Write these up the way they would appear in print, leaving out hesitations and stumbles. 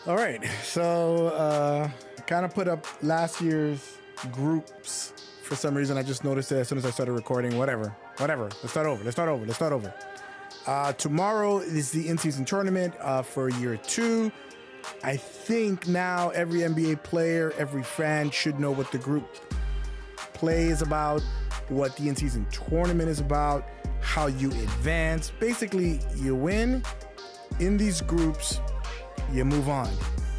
All right, so kind of put up last year's groups. For some reason, I just noticed it as soon as I started recording. Whatever. Let's start over. Tomorrow is the in-season tournament for year 2. I think now every NBA player, every fan should know what the group play is about, what the in-season tournament is about, how you advance. Basically, you win in these groups, you move on.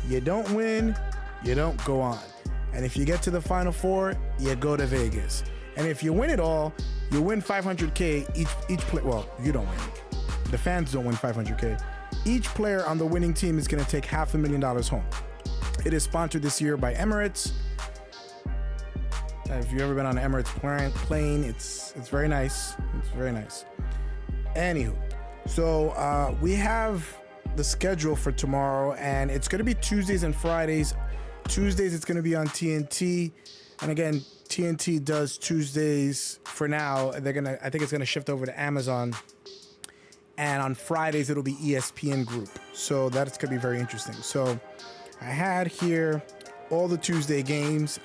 You don't win, you don't go on. And if you get to the Final Four, you go to Vegas. And if you win it all, you win $500K each play. Well, you don't win. The fans don't win $500K. Each player on the winning team is going to take $500,000 home. It is sponsored this year by Emirates. If you've ever been on an Emirates plane, it's very nice. It's very nice. Anywho, so we have the schedule for tomorrow, and it's going to be Tuesdays and Fridays. Tuesdays, it's going to be on TNT. And again, TNT does Tuesdays for now. I think it's going to shift over to Amazon. And on Fridays, it'll be ESPN Group. So that's going to be very interesting. So I had here all the Tuesday games.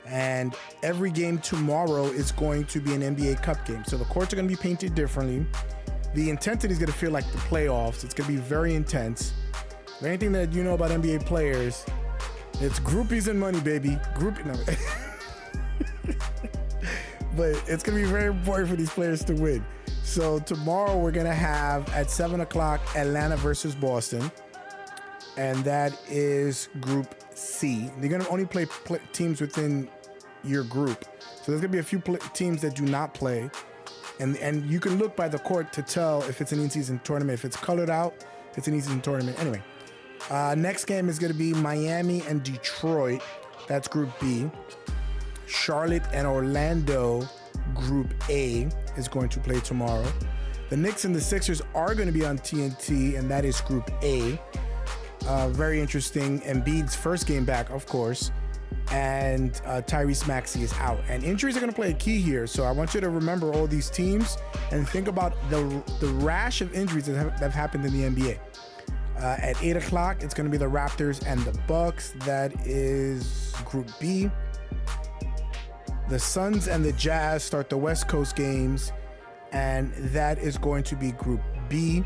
And every game tomorrow is going to be an NBA Cup game. So the courts are going to be painted differently. The intensity is going to feel like the playoffs. It's going to be very intense. If anything that you know about NBA players, it's groupies and money, baby. No. But it's going to be very important for these players to win. So tomorrow we're going to have at 7 o'clock Atlanta versus Boston. And that is Group C. They're going to only play teams within your group. So there's going to be a few teams that do not play. And you can look by the court to tell if it's an in-season tournament. If it's colored out, it's an in-season tournament. Anyway, next game is going to be Miami and Detroit. That's Group B. Charlotte and Orlando, Group A, is going to play tomorrow. The Knicks and the Sixers are going to be on TNT, and that is Group A. Very interesting. Embiid's first game back, of course, and Tyrese Maxey is out. And injuries are going to play a key here, so I want you to remember all these teams and think about the rash of injuries that have happened in the NBA. At 8 o'clock, it's going to be the Raptors and the Bucks. That is Group B. The Suns and the Jazz start the West Coast games, and that is going to be Group B.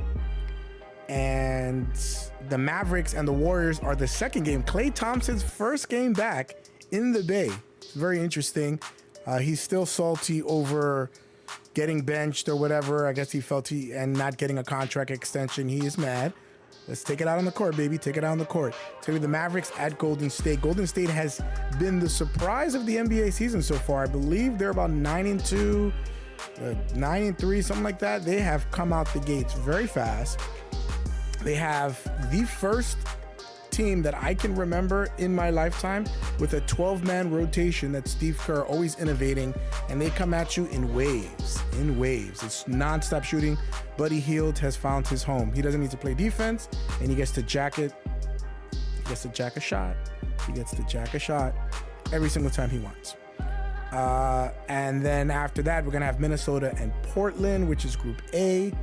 And the Mavericks and the Warriors are the second game. Klay Thompson's first game back in the Bay. It's very interesting. He's still salty over getting benched or whatever. I guess he felt and not getting a contract extension. He is mad. Let's take it out on the court, baby. Take it out on the court. It's going to be the Mavericks at Golden State. Golden State has been the surprise of the NBA season so far. I believe they're about 9-2, 9-3, something like that. They have come out the gates very fast. They have the first team that I can remember in my lifetime with a 12-man rotation that Steve Kerr always innovating, and they come at you in waves. It's nonstop shooting. Buddy Hield has found his home. He doesn't need to play defense, and he gets to jack it. He gets to jack a shot. Every single time he wants. And then after that, we're going to have Minnesota and Portland, which is Group A.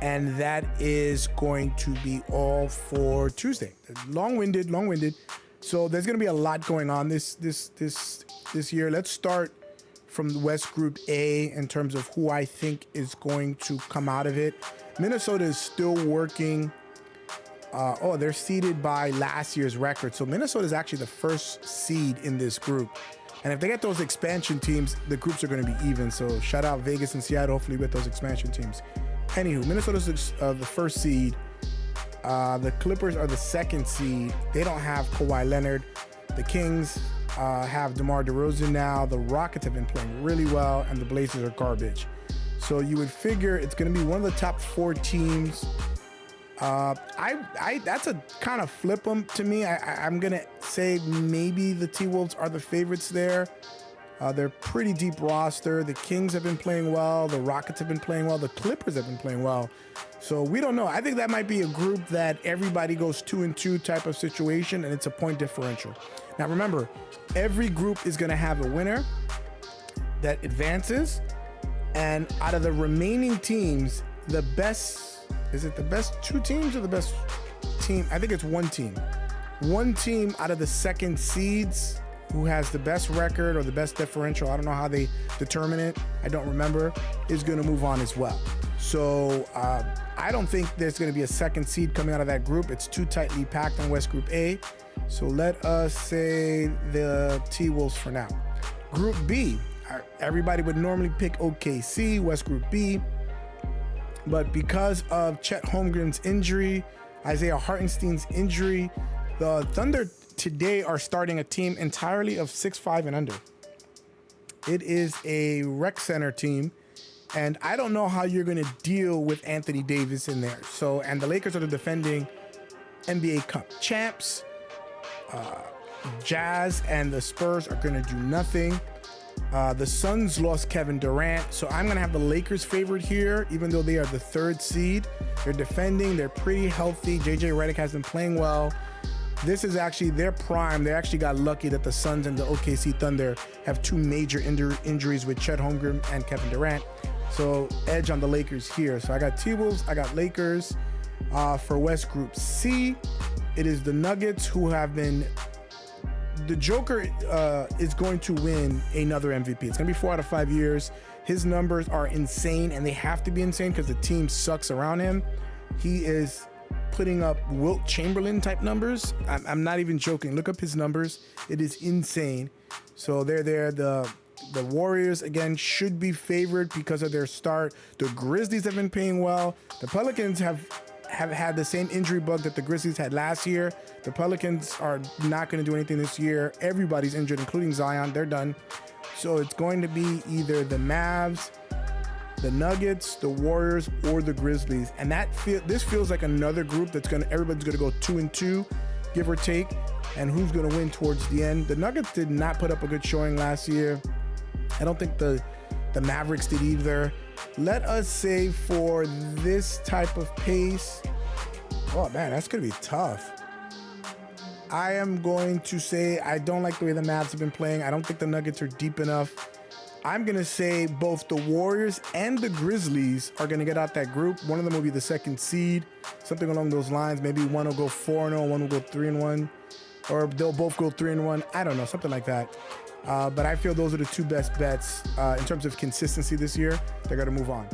And that is going to be all for Tuesday. Long-winded. So there's going to be a lot going on this year. Let's start from the West Group A in terms of who I think is going to come out of it. Minnesota is still working. They're seeded by last year's record. So Minnesota is actually the first seed in this group. And if they get those expansion teams, the groups are going to be even. So shout out Vegas and Seattle, hopefully with those expansion teams. Anywho, Minnesota's the first seed. The Clippers are the second seed. They don't have Kawhi Leonard. The Kings have DeMar DeRozan now. The Rockets have been playing really well, and the Blazers are garbage. So you would figure it's going to be one of the top 4 teams. That's a kind of flip them to me. I'm going to say maybe the T-Wolves are the favorites there. They're pretty deep roster. The Kings have been playing well. The Rockets have been playing well. The Clippers have been playing well. So we don't know. I think that might be a group that everybody goes 2-2 type of situation, and it's a point differential. Now remember, every group is going to have a winner that advances, and out of the remaining teams, the best Is it the best two teams or the best team? I think it's one team. One team out of the second seeds who has the best record or the best differential, I don't know how they determine it, I don't remember, is going to move on as well. So I don't think there's going to be a second seed coming out of that group. It's too tightly packed in West Group A. So let us say the T-Wolves for now. Group B, everybody would normally pick OKC, West Group B. But because of Chet Holmgren's injury, Isaiah Hartenstein's injury, the Thunder today are starting a team entirely of 6'5" and under. It is a rec center team, and I don't know how you're going to deal with Anthony Davis in there. So, and the Lakers are the defending NBA Cup champs. Jazz and the Spurs are going to do nothing. The Suns lost Kevin Durant, so I'm going to have the Lakers favored here, even though they are the third seed. They're defending. They're pretty healthy. JJ Redick has been playing well. This is actually their prime. They actually got lucky that the Suns and the OKC Thunder have two major injuries with Chet Holmgren and Kevin Durant. So edge on the Lakers here. So I got T-Wolves, I got Lakers. For West Group C, it is the Nuggets who have been... The Joker is going to win another MVP. It's going to be 4 out of 5 years. His numbers are insane, and they have to be insane because the team sucks around him. He is putting up Wilt Chamberlain type numbers. I'm not even joking. Look up his numbers. It is insane. So they're there. The Warriors, again, should be favored because of their start. The Grizzlies have been playing well. The Pelicans have had the same injury bug that the Grizzlies had last year. The Pelicans are not going to do anything this year. Everybody's injured, including Zion. They're done. So it's going to be either the Mavs, the Nuggets, the Warriors, or the Grizzlies. And this feels like another group that's everybody's going to go 2-2, give or take. And who's going to win towards the end? The Nuggets did not put up a good showing last year. I don't think the Mavericks did either. Let us say for this type of pace, oh man, that's going to be tough. I am going to say I don't like the way the Mavs have been playing. I don't think the Nuggets are deep enough. I'm going to say both the Warriors and the Grizzlies are going to get out that group. One of them will be the second seed, something along those lines. Maybe one will go 4-0, one will go 3-1, or they'll both go 3-1. I don't know, something like that. But I feel those are the two best bets in terms of consistency this year. They're going to move on.